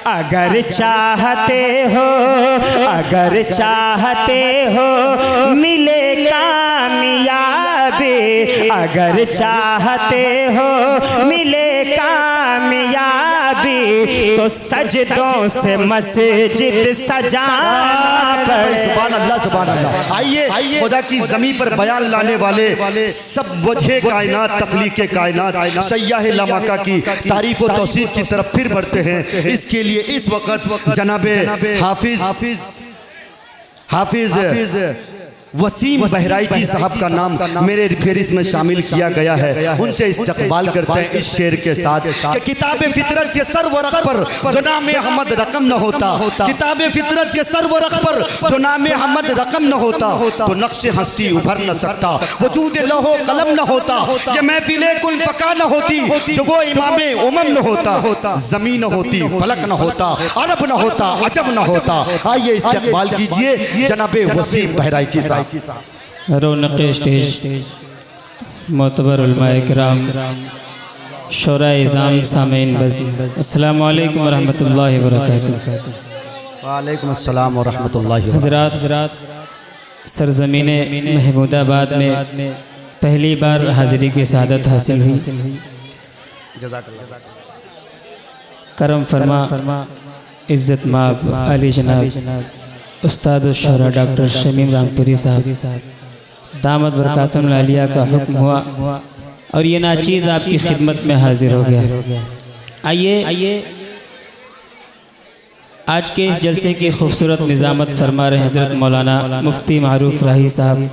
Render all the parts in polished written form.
अगर चाहते हो, अगर चाहते हो मिले कामयाबी, अगर चाहते हो मिले कामयाबी तो सजदों से मस्जिद सजाना पड़े। सुभान अल्लाह, सुभान अल्लाह। आइए खुदा की ज़मीन पर बयान लाने वाले सब वजह कायनात, तख्लीक़े कायनात, सय्याह लामाका की तारीफ़ व तौसीफ़ की तरफ फिर बढ़ते हैं। इसके लिए इस वक़्त जनाबे हाफिज़ वसीम बहराइची साहब का नाम मेरे फेरिस में शामिल किया गया है। उनसे इस्तक़बाल करते हैं इस शेर के साथ कि किताब फितरत के सरवरक़ पर जो नाम अहमद रकम न होता, किताब फितरत के सरवरक़ पर जो नाम अहमद रकम न होता तो नक्श हस्ती उभर न सकता, वजूद लौहो कलम न होता, ये महफिल कुल फ़का न होती, जो वो इमाम उमम न होता, ज़मीन न होती, फलक न होता, अरब न होता, अजब न होता। आइए इस्तक़बाल कीजिए जनाबे वसीम बहराइची साहब। रौनक स्टेज, मोतबर उलमाए किराम, शोराए इज़ाम, सामीन बज़्म, अस्सलामु अलैकुम वरहमतुल्लाहि वबरकातुहू। वालेकुम अस्सलाम वरहमतुल्लाहि वबरकातुहू। हज़रात, सरज़मीने महमूदाबाद में पहली बार हाज़िरी की सआदत हासिल हुई। करम फरमा, इज़्ज़त माफ़ अली जनाब उस्ताद शुरा डॉक्टर शमीम रामपुरी साहब दामद बरकातुहुल आलिया का हुक्म हुआ और ये नाचीज़ आपकी खिदमत में हाजिर हो गया। आइए आज के इस जलसे की खूबसूरत निज़ामत फरमा रहे हैं हज़रत मौलाना मुफ्ती मारूफ राही साहब,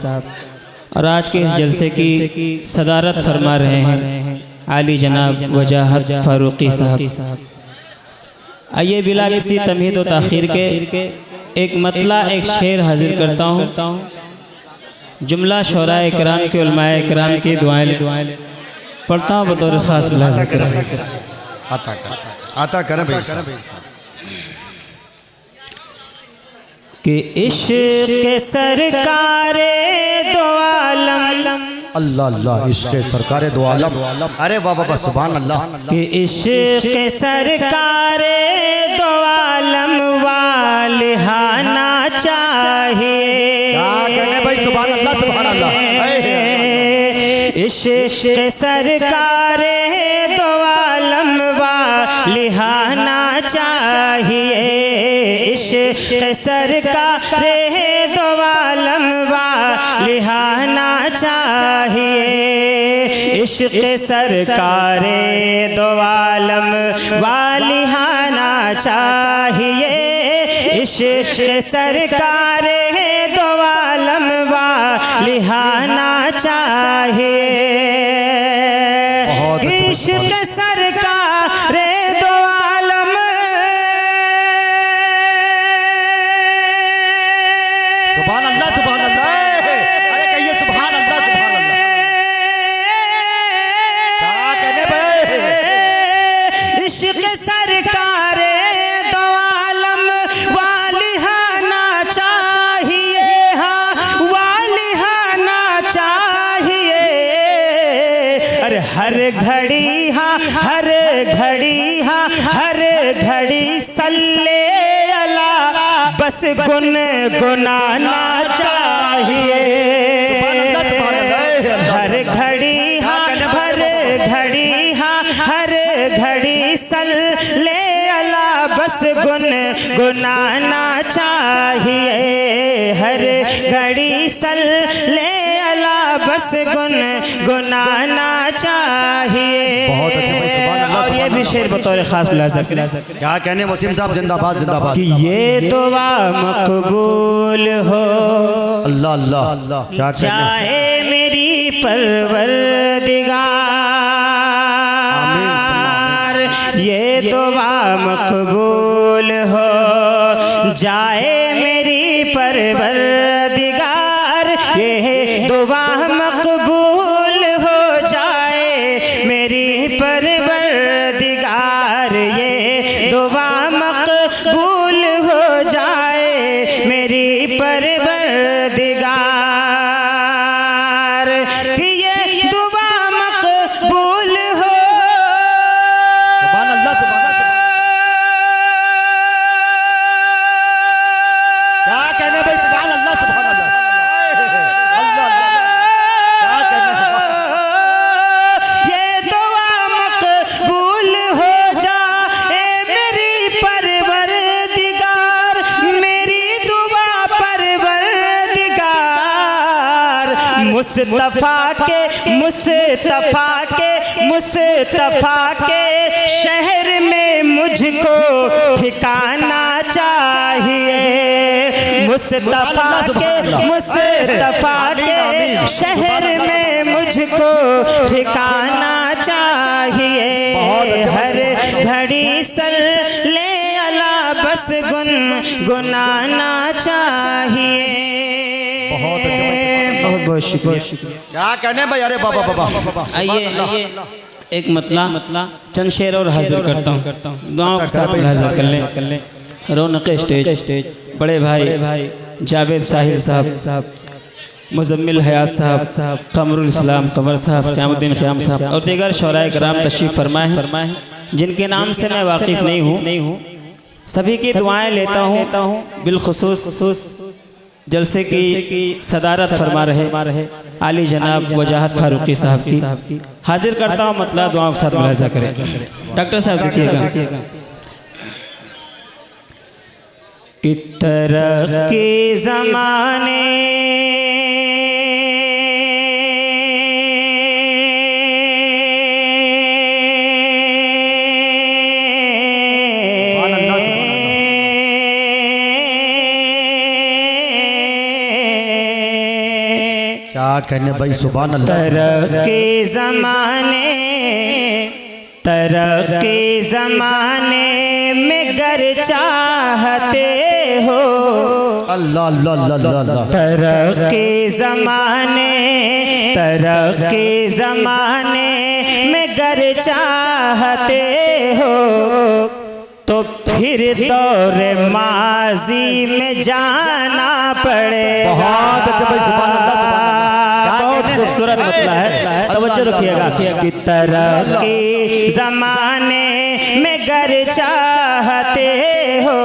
और आज के इस जलसे की सदारत फरमा रहे हैं आली जनाब वजाहत फारूकी साहब। आइए बिला किसी तमहीद व ताख़ीर के एक मतला, एक शेर हाजिर करता हूँ। जुमला शोराए किराम के उलमाए किराम की दुआएं पढ़ता हूँ बतौर ख़ास मुलाज़िम। आता कर कि इश्क़ सरकारे दो आलम, अल्लाह अल्लाह, इश्क़ सरकारे दो आलम, अरे वाह वाह, सुभान अल्लाह। कि इश्क़ सरकारे दो आलम वालिहाना चाहिए। भाई सुभान अल्लाह, सुभान अल्लाह। इश्क़ सरकारे दो आलम वालिहाना चाहिए, इश्क़ सरकारे दो आलम वालिहाना चाहिए, इश्क़ सरकारे दो आलम वालिहाना चाहिए, इश्क़ सरकारे दो आलम वालिहाना चाहिए, इश्क़ सरकारे दो आलम। सुभान अल्लाह, सुभान अल्लाह। अरे कहिए सुभान अल्लाह, सुभान अल्लाह। क्या कहने भाई? इश्क़ सरकारे दो आलम वालिहाना चाहिए, हाँ वालिहाना चाहिए। अरे हर घड़ी हाँ, हर घड़ी हाँ, हर घड़ी सल्ले अला बस गुनगुनाना चाहिए। हर घड़ी हाँ, हर घड़ी हाँ, हर घड़ी सल्ले अला बस गुनगुनाना चाहिए, हर घड़ी सल्ले अला बस गुनगुनाना चाहिए। बहुत अच्छे भाई, सुभान अल्लाह। और ये भी शेर बतौर ख़ास मुलाज़िम। क्या कहने वसीम साहब, जिंदाबाद जिंदाबाद। कि ये दुआ मकबूल हो, अल्लाह अल्लाह। क्या कहने, चाहे मेरी परवरदिगार, ये दुआ मकबूल हो जाए मेरी परवरदिगार, ये दुआ मकबूल हो जाए मेरी परवरदिगार, ये दुआ मकबूल हो जाए मेरी परवरदिगार, कि ये दुआ मकबूल हो। सुभान अल्लाह, सुभान अल्लाह। मुस्तफ़ा के शहर में मुझको ठिकाना चाहिए। मुस्तफ़ा के शहर में मुझको ठिकाना चाहिए। हर घड़ी सल्ले अला बस गुनगुनाना चाहिए। बहुत बहुत शुक्रिया। क्या कहने भाई? अरे बाबा बाबा आइए एक मतला चंद शेर और हाजिर करता हूँ। दुआओं के साथ हाजिर कर लें। रौनक स्टेज बड़े भाई जावेद साहिल साहब, मुजम्मिल हयात साहब, कमरुल इस्लाम कमर साहब, क़यामुद्दीन क़याम साहब और दीगर शोराए कराम तशरीफ़ फरमाए हैं, जिनके नाम से मैं वाकिफ़ नहीं हूँ। सभी की दुआएं लेता हूँ। बिलखुसूस जलसे की सदारत फरमा रहे आली जनाब वजाहत फारूकी साहब की हाजिर करता हूँ। मतलब दुआओं के साथ मुलाजा करें। डॉक्टर साहब देखिएगा कि तरक्की ज़माने क्या कहने भाई? सुभान अल्लाह। तरक्की ज़माने में गर चाहते हो अल्लाह अल्लाह अल्लाह अल्लाह। तरक्की ज़माने में गर चाहते हो तो फिर दौरे माजी में जाना पड़े। बहुत खूबसूरत मतलब है, तवज्जो रखिएगा। कि तरक्की ज़माने में गर चाहते हो,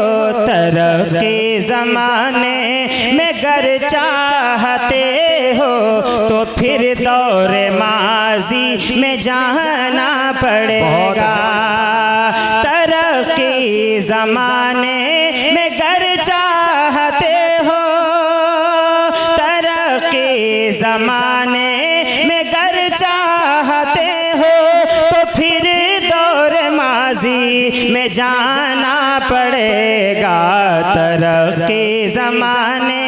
तरक्की ज़माने में गर चाहते हो तो फिर दौरे माजी में जाना पड़ेगा। तरक्की ज़माने में गर चाहते हो, तरक्की ज़माने में गर चाहते हो तो फिर दौर माजी में जाना पड़ेगा। तरक्की ज़माने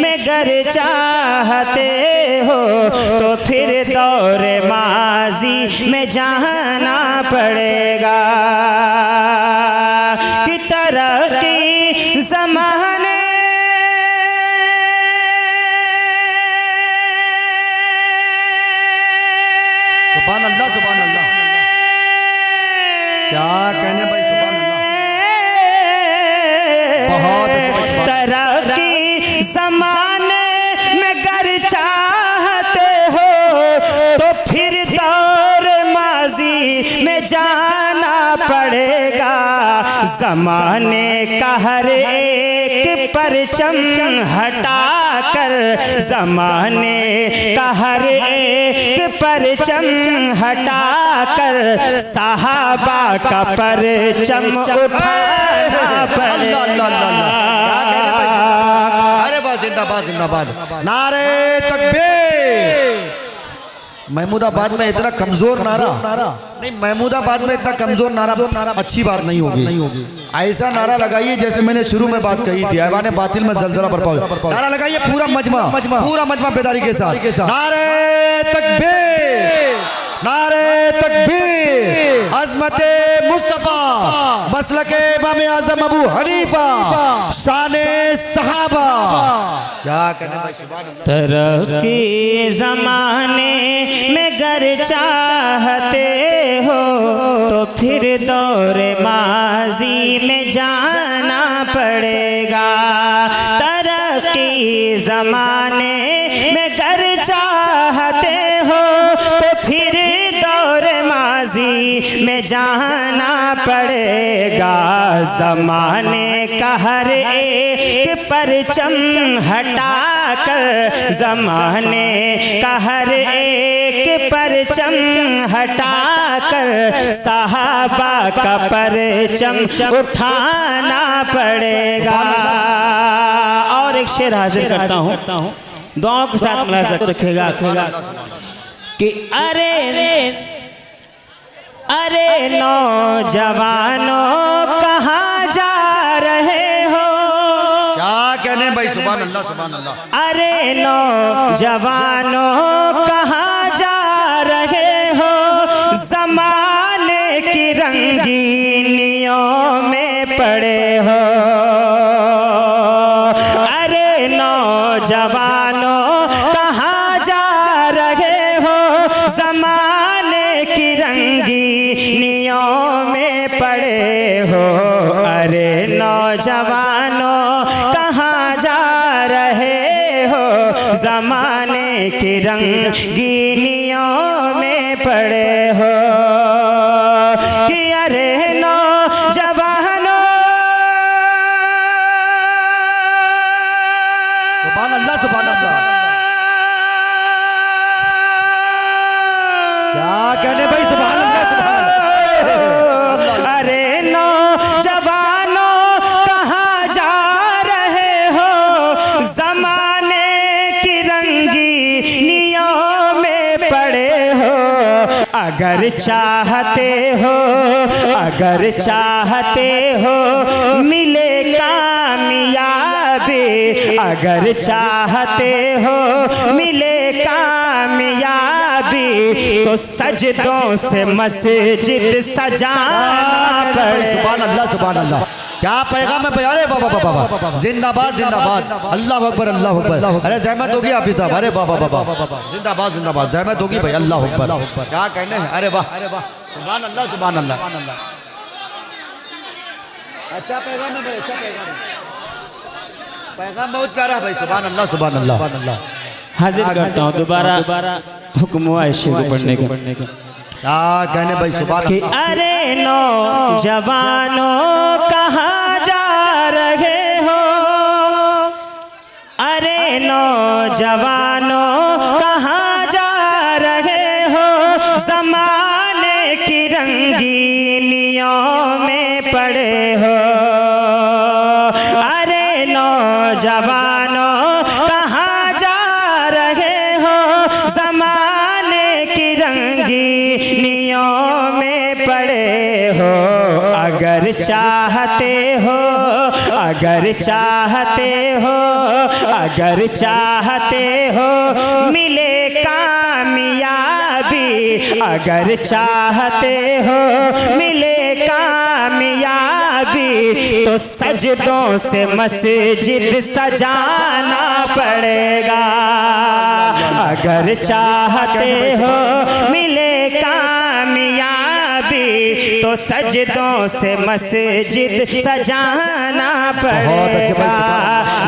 में गर चाहते हो तो फिर दौर माजी में जाना पड़ेगा। कि तरक्की ज़माने सुभान अल्लाह सुभान अल्लाह। क्या कहने भाई? सुभान अल्लाह। तरक्की ज़माने में गर चाहते हो तो फिर दौर माजी में जाना पड़ेगा। ज़माने का हर एक परचम हटाकर, ज़माने का हर एक परचम हटाकर सहाबा का परचम उठाना पड़ेगा। अरे वाह, जिंदाबाद जिंदाबाद, नारे तकबीर। महमूदाबाद में इतना कमजोर नारा नहीं, महमूदाबाद में इतना कमजोर नारा अच्छी बात नहीं होगी। ऐसा नारा लगाइए जैसे मैंने शुरू में बात कही थी, ऐवाने बातिल में जलजला बरपा। नारा लगाइए पूरा मजमा बेदारी के साथ। नारे तकबीर, नारे तकबीर। अज़मते मुस्तफ़ा, मसलके इमाम आज़म अबू हनीफा, शाने सहाबा। क्या कहने भाई? सुभान अल्लाह। तरक्की ज़माने में गर चाहते हो तो फिर दौर माजी में जाना पड़ेगा। तरक्की ज़माने में गर चाहते हो तो फिर दौर माजी में जाना पड़ेगा। ज़माने का हर एक परचम हटाकर, ज़माने का हर एक परचम हटाकर सहाबा का परचम उठाना पड़ेगा। और एक शेर हाजिर करता हूँ दुआओं के साथ मुलाज़ा रखेगा कि अरे नौजवानों कहाँ जा रहे हो। क्या कहने भाई, सुभान अल्लाह सुभान अल्लाह। अरे नौजवानों कहाँ जा रहे हो, ज़माने की रंगीनियों में पड़े हो। अरे नौजवानों कहाँ जा रहे हो, ज़माने की रंगीनियों में पड़े हो। अरे नौजवानों कहाँ जा रहे हो, ज़माने की रंगीनियों में पड़े हो। कि अरे नौजवानों, सुभान अल्लाह सुभान अल्लाह। क्या कहने भाई, सुभान अल्लाह सुभान अल्लाह। अरे नौजवानों कहाँ जा रहे हो, ज़माने की रंगीनियों में पड़े हो। अगर चाहते हो मिले कामयाबी, अगर चाहते हो मिले कामयाबी, तो सजदों से मस्जिद सजाना पड़े। सुभान अल्लाह सुभान अल्लाह। क्या पैगाम है भाई। अरे बाबा बाबा, जिंदाबाद जिंदाबाद, अल्लाह अकबर अल्लाह अकबर। अरे जहमत होगी हाफिज साहब, अरे बाबा बाबा, जिंदाबाद जिंदाबाद, जहमत होगी भाई, अल्लाह अकबर। क्या कहने हैं, अरे वाह सुभान अल्लाह सुभान अल्लाह। अच्छा पैगाम है भाई, अच्छा पैगाम है, पैगाम बहुत प्यारा है भाई, सुभान अल्लाह सुभान अल्लाह। हाजिर करता हूँ दोबारा हुक्म हुआ इस शेर को पढ़ने का। क्या कहने भाई, सुभान कि अरे नौजवानों कहाँ जा रहे हो, अरे नौजवानों कहाँ जा रहे हो, ज़माने की रंगीनियों में पड़े हो। अरे नौजवानों कहाँ जा रहे हो, ज़माने की रंगीनियों में पड़े हो। अगर चाहते हो, अगर चाहते हो, अगर चाहते हो मिले कामयाबी, अगर चाहते हो मिले कामयाबी, तो सजदों से मस्जिद सजाना पड़ेगा। अगर चाहते हो मिले कामयाबी, तो सजदों से मस्जिद सजाना पड़ेगा।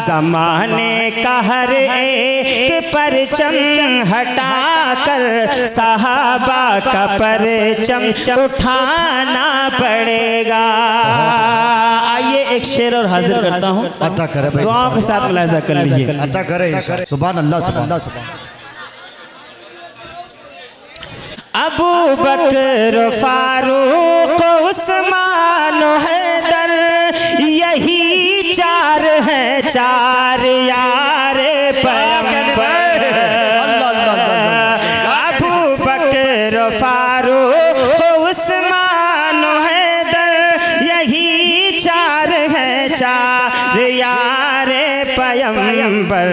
ज़माने का हर एक परचम हटाकर सहाबा का परचम उठाना पड़ेगा। आइए एक शेर और हाजिर करता हूँ, अता करे भाई, दुआओं के साथ मुलाज़ा कर लीजिए। अता करे सुभान अल्लाह सुभान अल्लाह। अबू बकर फारूक उस्मान हैदर, यही चार हैं, चार यार पैगंबर। अबू बकर फारूक उस्मान हैदर, यही चार हैं, चार यार पैगंबर।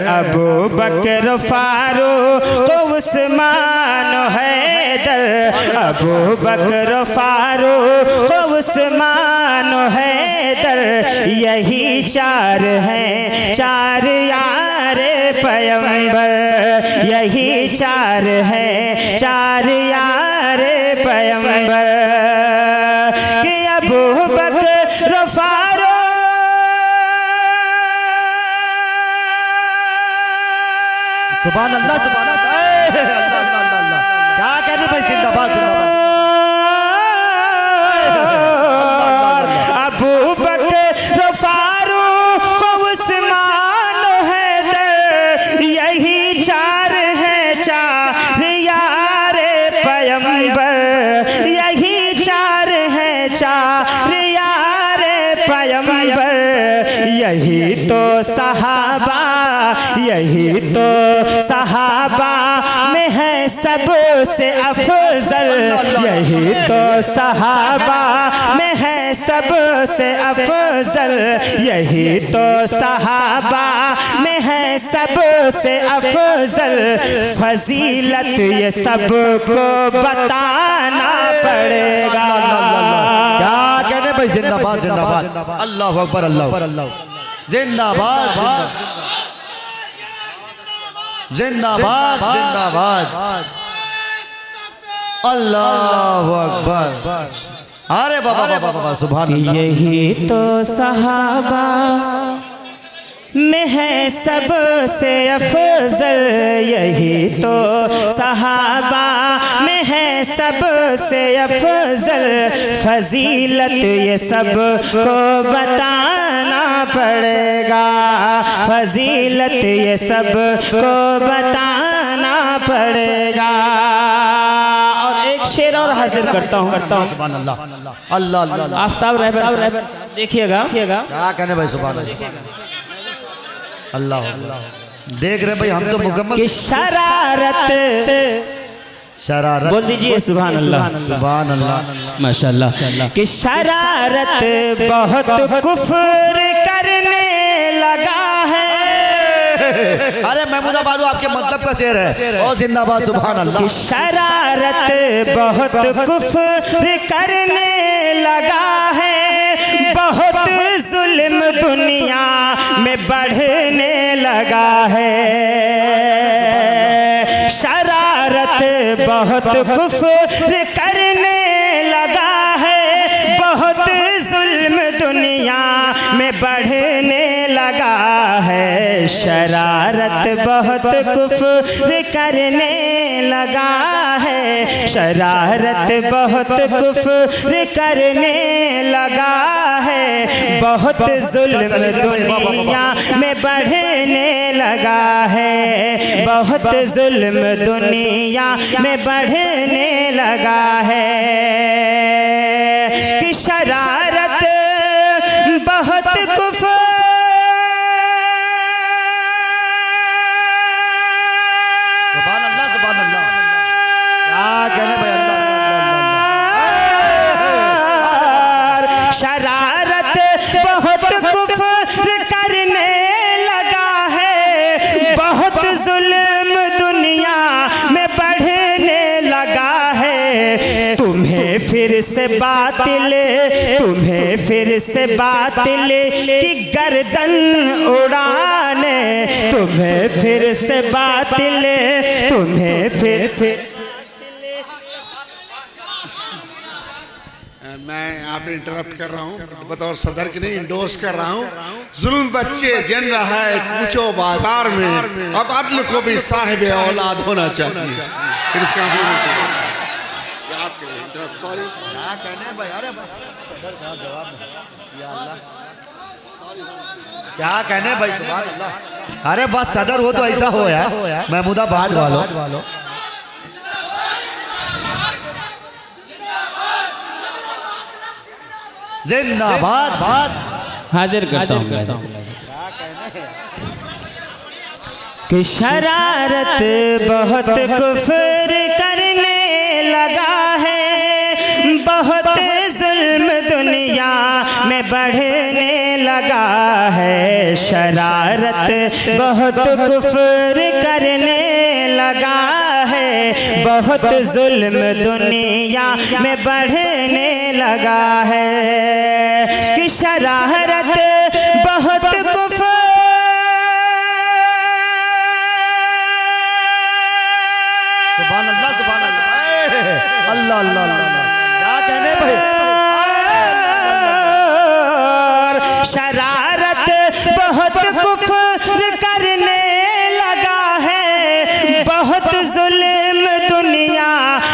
अबू बकर फारूक उस्मान हैदर, अबू बकर फारूक उस्मान हैदर, यही चार हैं, चार यार पैगंबर। यही चार हैं, चार यार पैगंबर। कि अबू बकर फारूक, सुभान अल्लाह सुभान अल्लाह। क्या कहने भाई, जिंदाबाद जिंदाबाद। अबू बकर फारूक उस्मान हैदर, यही चार हैं, चार यार पैगंबर। यही चार हैं, चार यार पैगंबर। यही तो सहाबा यही तो सहाबा में है सबसे अफजल, यही तो सहाबा में है सबसे अफजल, यही तो सहाबा में है सबसे अफजल। फजीलत ये सबको बताना पड़ेगा। क्या कहने भाई, जिंदाबाद जिंदाबाद, अल्लाह अकबर, अल्लाह जिंदाबाद जिंदाबाद जिंदाबाद, अल्लाह अकबर। अरे बाबा बाबा बाबा, सुभान अल्लाह। यही तो सहाबा में है सबसे अफजल, यही तो सहाबा में है सबसे अफजल। फजीलत ये सबको बताना पड़ेगा, फजीलत ये सबको बताना पड़ेगा। और एक शेर और हाजिर करता हूँ। सुभान अल्लाह, अल्लाह अल्लाह। आफ्ताब रहबर देखिएगा, क्या कहने भाई, सुभान अल्लाह, देख रहे भाई हम तो मुकम्मल कि शरारत बोल दीजिए, सुभान अल्लाह, सुभान अल्लाह, माशाअल्लाह। कि शरारत बहुत कुफ्र करने लगा है। अरे महमूदाबाद आपके मतलब का शेर है, ओ जिंदाबाद, सुभान अल्लाह। कि शरारत बहुत कुफ्र करने लगा है, बहुत जुल्म दुनिया में बढ़ने लगा है। शरारत बहुत कुफ्र करने लगा है, बहुत जुल्म दुनिया में बढ़ने लगा है। शरारत बहुत कुफ्र करने लगा है, शरारत बहुत कुफ्र करने लगा है, बहुत जुल्म दुनिया में बढ़ने लगा है, बहुत जुल्म दुनिया में बढ़ने लगा है। कि शरारत बहुत कुफ्र शरारत बहुत कुफ्र करने लगा है, बहुत जुल्म दुनिया में बढ़ने लगा है। तुम्हें फिर से बातिल, तुम्हें फिर से बातिल की गर्दन उड़ाने, तुम्हें फिर से बातिल, तुम्हें फिर मैं यहाँ पे इंटरप्ट कर रहा हूँ, बतौर सदर की नहीं, इंडोर्स कर रहा हूँ। जुल्म बच्चे जन रहा है कूचो बाजार में, अब अदल को भी साहिब औलाद होना चाहिए। क्या कहने भाई, सुभान अल्लाह। अरे बस सदर हो तो ऐसा हो यार, महमूदाबाद वालों। जिंदाबाद, हाजिर करता हूँ। कि शरारत बहुत कुफ्र करने लगा है, बहुत जुल्म दुनिया में बढ़ने लगा है। शरारत बहुत कुफ्र करने लगा है, बहुत जुल्म दुनिया में बढ़ने लगा है। कि शरारत बहुत कुफ्र सुभान अल्लाह, सुभान अल्लाह, अल्लाह अल्लाह। क्या कहने भाई, शरारत बहुत कुफ्र करने लगा है, बहुत जुल्म दुनिया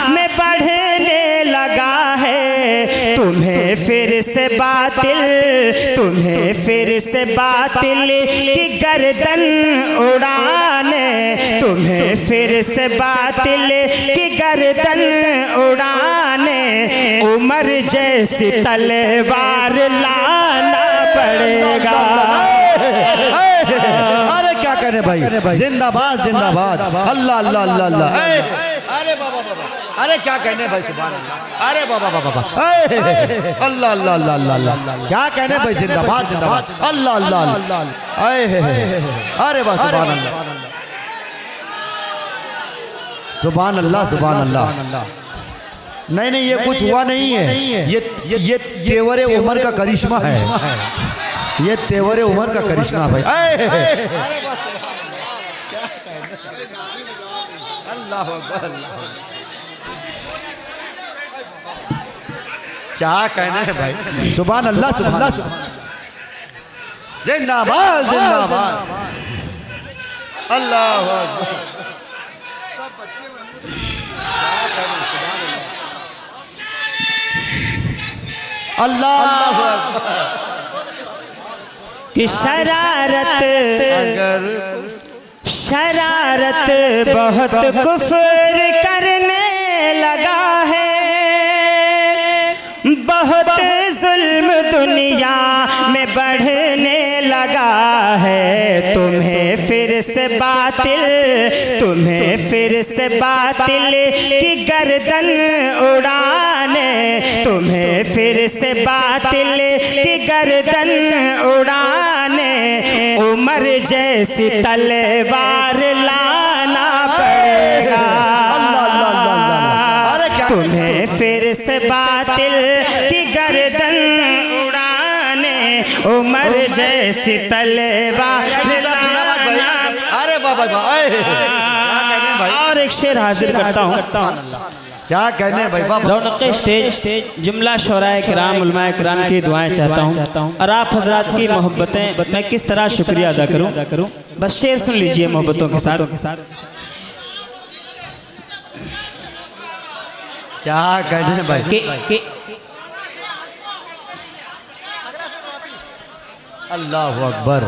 में बढ़ने लगा है। तुम्हें फिर से बातिल, तुम्हें फिर से बातिल की गर्दन उड़ाने, तुम्हें फिर से बातिल की गर्दन उड़ाने, उमर जैसी तलवार लाना पड़ेगा। अरे क्या कहने भाई, जिंदाबाद जिंदाबाद। अल्लाह अल्लाह अल्लाह अल्लाह। अरे बाबा बाबा, अरे क्या कहने भाई, सुभान अल्लाह। अरे बाबा बाबा बाबा, अल्लाह अल्लाह अल्लाह अल्लाह, क्या कहने भाई, जिंदाबाद जिंदाबाद। अल्लाह अल्लाह अल्लाह। अरे वाह, सुभान अल्लाह सुभान अल्लाह सुभान अल्लाह। नहीं नहीं, ये कुछ हुआ नहीं है, ये तेवरे उमर का करिश्मा है, ये तेवरे उमर का करिश्मा भाई। अल्लाह अकबर, क्या कहना है भाई, सुभान अल्लाह सुभान अल्लाह। जिंदाबाद जिंदाबाद। अल्लाह अकबर। अल्लाह कि शरारत शरारत बहुत कुफ्र करने लगा है, बहुत जुल्म दुनिया में बढ़ने लगा है। तुम्हें फिर से बातिल की गर्दन उड़ाने, तुम्हें फिर से बातिल की गर्दन उड़ाने उमर जैसी तलवार लाना पड़ेगा। तुम्हें फिर से बातिल की गर्दन उड़ाने उमर जैसी तलवार लाना। अरे बाबा भाई, और एक शेर हाजिर करता हूँ। क्या कहने भाई बाबा। रौनक स्टेज जुमला शोराए किराम उलमाए किराम की दुआएं चाहता हूँ, और आप हजरात की मोहब्बतें मैं किस तरह शुक्रिया अदा करूँ। बस शेर सुन लीजिए मोहब्बतों के साथ। क्या कहने भाई, अल्लाह अकबर।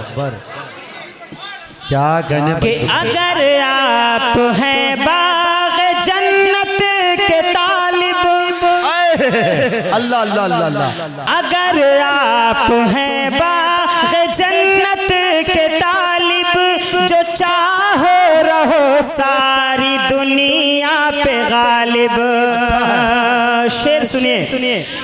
क्या कहने कि अगर आप हैं बाग जन्नत के तालिब, अल्लाह अल्लाह अल्लाह अल्लाह, अगर आप हैं बाग जन्नत के तालिब, जो चाहो रहो सारी दुनिया पे गालिब। शेर सुनिए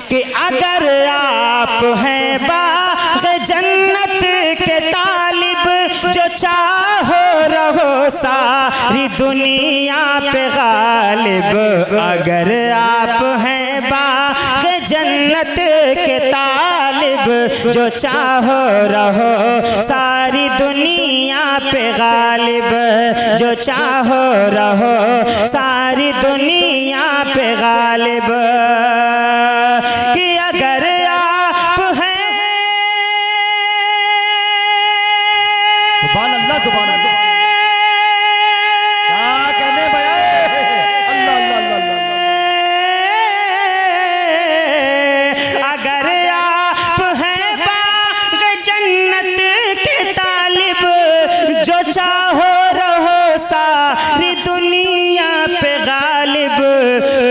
कि अगर आप हैं बाग जन्नत के तालिब, जो चाहो रहो सारी दुनिया पे गालिब। अगर आप हैं बाग जन्नत के तालिब, जो चाहो रहो सारी दुनिया पे गालिब, जो चाहो रहो सारी दुनिया पे गालिब। कि अगर आप हैं, सुभान अल्लाह सुभान अल्लाह, क्या कहने भाई, अल्लाह अल्लाह अल्लाह। अगर आप हैं बाग जन्नत के तालिब, जो चाहो रहो सारी दुनिया पे गालिब,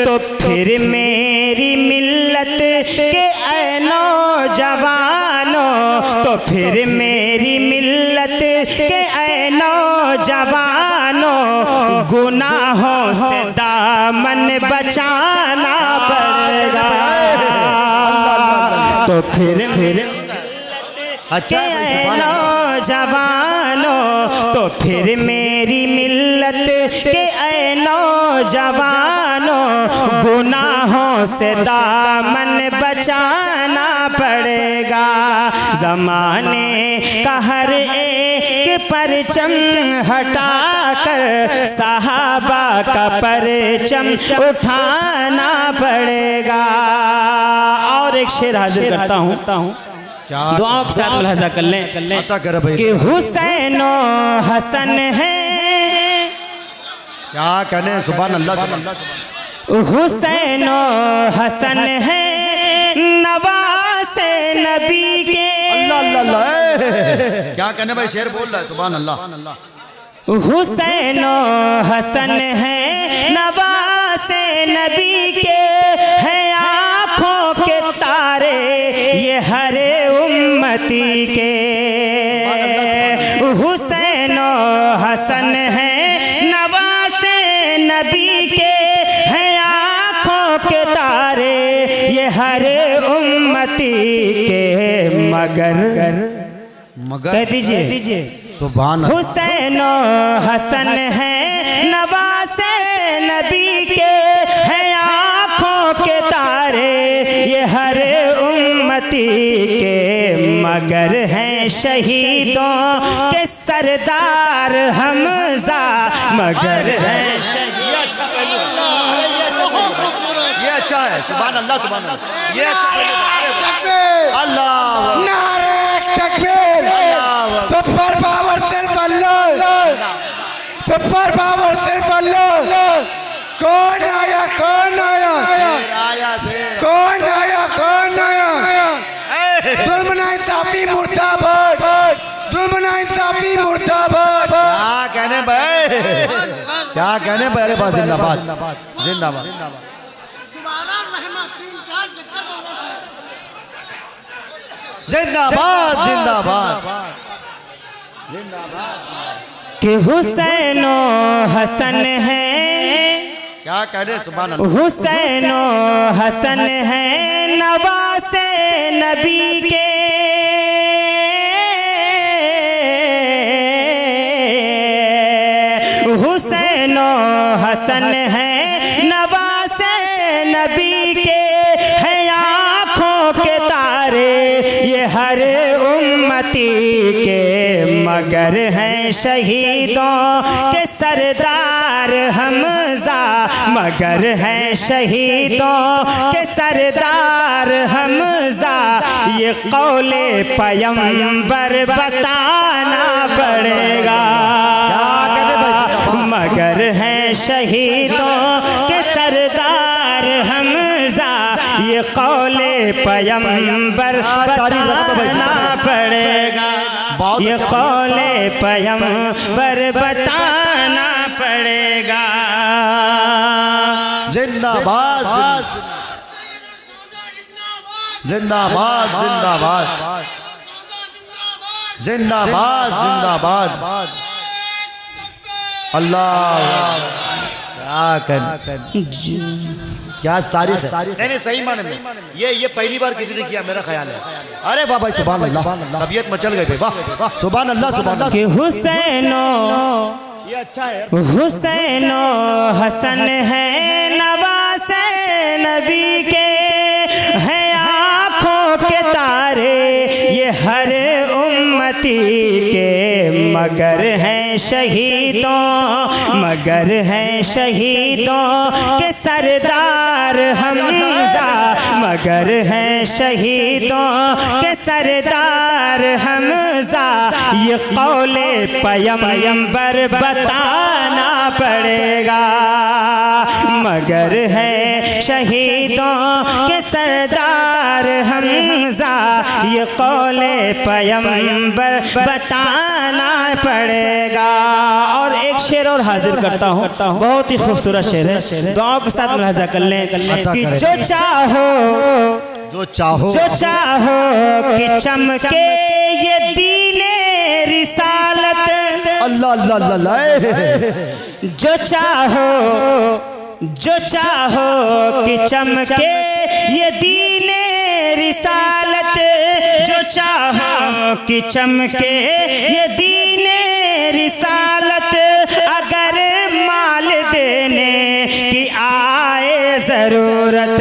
तो फिर मेरी मिल्लत के ऐ नौजवानों, तो फिर मेरी मिल्लत के ऐ नौजवानों, गुनाहों से दामन बचाना पड़ेगा। तो फिर अच्छा नौजवानों, तो फिर मेरी मिल्लत के ऐ नौजवानों, गुनाहों से दामन बचाना पड़ेगा। ज़माने का हर एक परचम हटाकर सहाबा का परचम उठाना पड़ेगा। और एक शेर हाजिर करता हूँ, दुआओं के साथ मुलाहिजा कर लें कि हुसैन और हसन है। क्या कहने, सुभान अल्लाह सुभान अल्लाह। हुसैन और हसन है नवासे नबी के। अल्लाह अल्लाह अल्लाह, क्या कहने भाई, शेर बोल रहा है, सुभान अल्लाह। हुसैन और हसन है नवासे नबी के, है आँखों के तारे ये हरे उम्मती के। हुसैन हसन है नवासे नबी के हैं आँखों के तारे ये हर उम्मती के मगर कह दीजिए सुभान हुसैन हसन है नवासे नबी के हैं आँखों के तारे ये हर उम्मती के मगर हैं शहीदों के सरदार हमजा मगर हैं ये अच्छा है। सुभान अल्लाह सुभान अल्लाह। ये अल्लाह नारे तकबीर सुपर पावर सिर्फ अल्लाह सुपर पावर सिर्फ अल्लाह। कौन आया कौन आया कौन आया कौन आया जुल्म ना इंसाफी मुर्दाबाद जुल्म ना इंसाफी मुर्दाबाद। क्या कहने भाई क्या कहने भाई। अरे बात जिंदाबाद जिंदाबाद। जिंदाबाद जिंदाबाद कि हुसैन हसन है क्या कह रहे। सुभान अल्लाह। हुसैन हसन है नवासे नबी के हुसैन हसन है नवासे नबी के हैं आँखों के तारे ये हर उम्मती के मगर हैं शहीदों के सरदार हमजा मगर हैं शहीदों के सरदार हमजा ये कौले पैगंबर बताना पड़ेगा मगर हैं शहीदों के सरदार हमजा ये कौले पैगंबर बताना पड़ेगा ये कौले पैगंबर बताना पड़ेगा। जिंदाबाद जिंदाबाद जिंदाबाद जिंदाबाद जिंदाबाद। अल्लाह क्या तारीफ है। नहीं सही माने में ये पहली बार किसी ने किया मेरा ख्याल है। अरे वाह भाई सुभान अल्लाह तबीयत मचल गई वाह सुभान अल्लाह सुभान अल्लाह। कि हुसैनो ये अच्छा है। हुसैनो हसन है नवासे नबी के हैं आँखों के तारे ये हर उम्मती के मगर हैं शहीदों के सरदार हमजा मगर हैं शहीदों के सरदार हमजा ये कौले पैगंबर बताना पड़ेगा मगर है शहीदों के सरदार हमजा ये कौले पैगंबर बताना पड़ेगा। और एक शेर और हाजिर करता हूँ बहुत ही खूबसूरत शेर है दुआओं के साथ मुलाजा कर लें कि जो चाहो कि चमके ये दीने रिसालत अल्लाह अल्लाह अल्लाह। जो चाहो कि चमके ये दीने रिसालत जो चाहो कि चमके ये दीने रिसालत अगर माल देने की आए जरूरत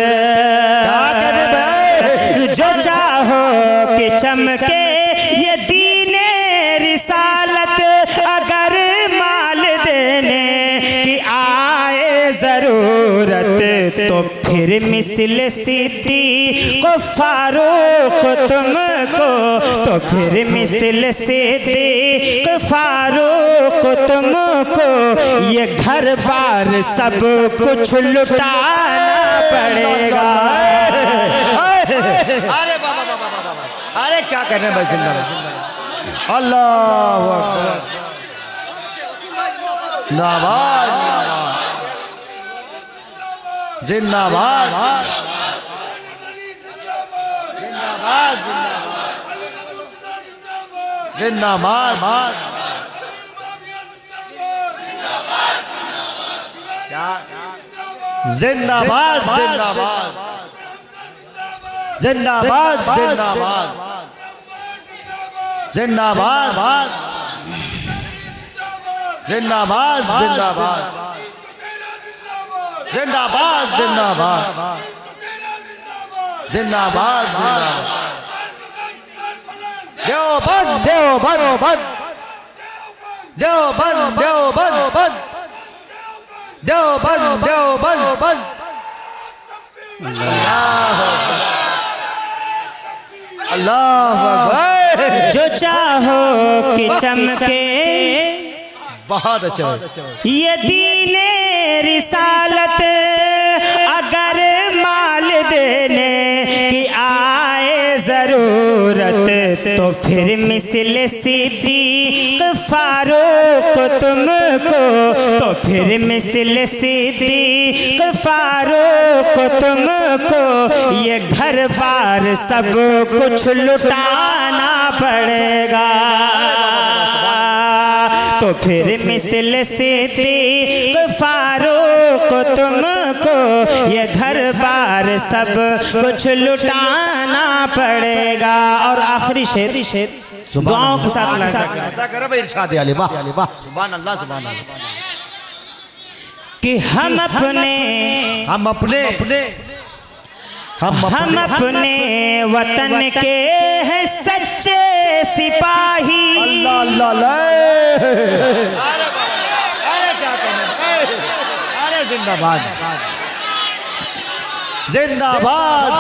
जो चाहो कि चमके ये दीने रिसालत अगर माल देने की आए जरूरत तो फिर मिसल सिद्दीक़ फारूक तुमको तो फिर मिसल सिद्दीक़ फारूक तुमको ये घर बार सब कुछ लुटाना पड़ेगा। अरे बाबा बाबा बाबा अरे क्या कहने भाई जिंदाबाद अल्लाह अकबर जिंदाबाद जिंदाबाद जिंदाबाद जिंदाबाद जिंदाबाद जिंदाबाद जिंदाबाद जिंदाबाद जिंदाबाद जिंदाबाद जिंदाबाद जिंदाबाद जिंदाबाद जिंदाबाद जिंदाबाद देवबंद देवबंद देवबंद देवबंद देवबंद देवबंद अल्लाह अकबर। जो चाहो कि चमके बहुत अच्छा ये दीने रिसालत, अगर माल देने की आए ज़रूरत तो फिर मिसल सिद्दीक़ फारूक तुमको, तो फिर मिसल सिद्दीक़ फारूक तुमको ये घर बार सब कुछ लुटाना पड़ेगा। तो फिर मिसल सिद्दीक़ फारूक तुमको ये घर बार सब कुछ लुटाना पड़ेगा। और आखिरी शेर दुआओं के साथ अदा करे भाई इरशाद आले वाह सुभान अल्लाह सुभान अल्लाह। कि हम अपने वतन के हैं सच्चे सिपाही। अल्लाह अल्लाह अरे क्या अरे जिंदाबाद जिंदाबाद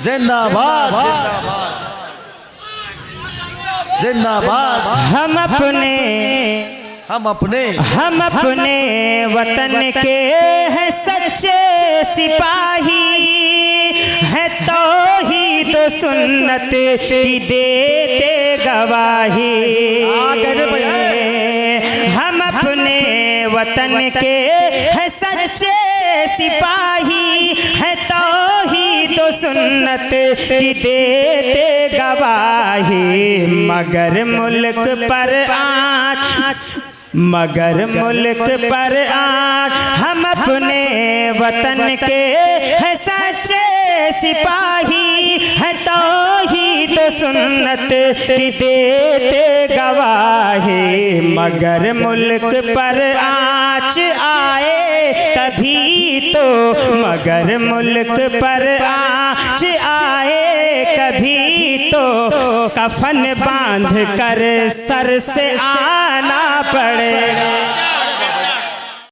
जिंदाबाद जिंदाबाद जिंदाबाद। हम अपने वतन के हैं सच्चे सिपाही, है तौहीद सुन्नत की देते गवाही। हम अपने वतन के हैं सच्चे सिपाही, है तौहीद सुन्नत की देते गवाही। मगर मुल्क पर आज हम अपने वतन के हैं सच्चे सिपाही, है तौहीद सुन्नत की देते गवाही। मगर मुल्क पर आँच आए कभी तो, मगर मुल्क पर आँच आए कभी तो कफन बांध कर सर से आना पड़ेगा।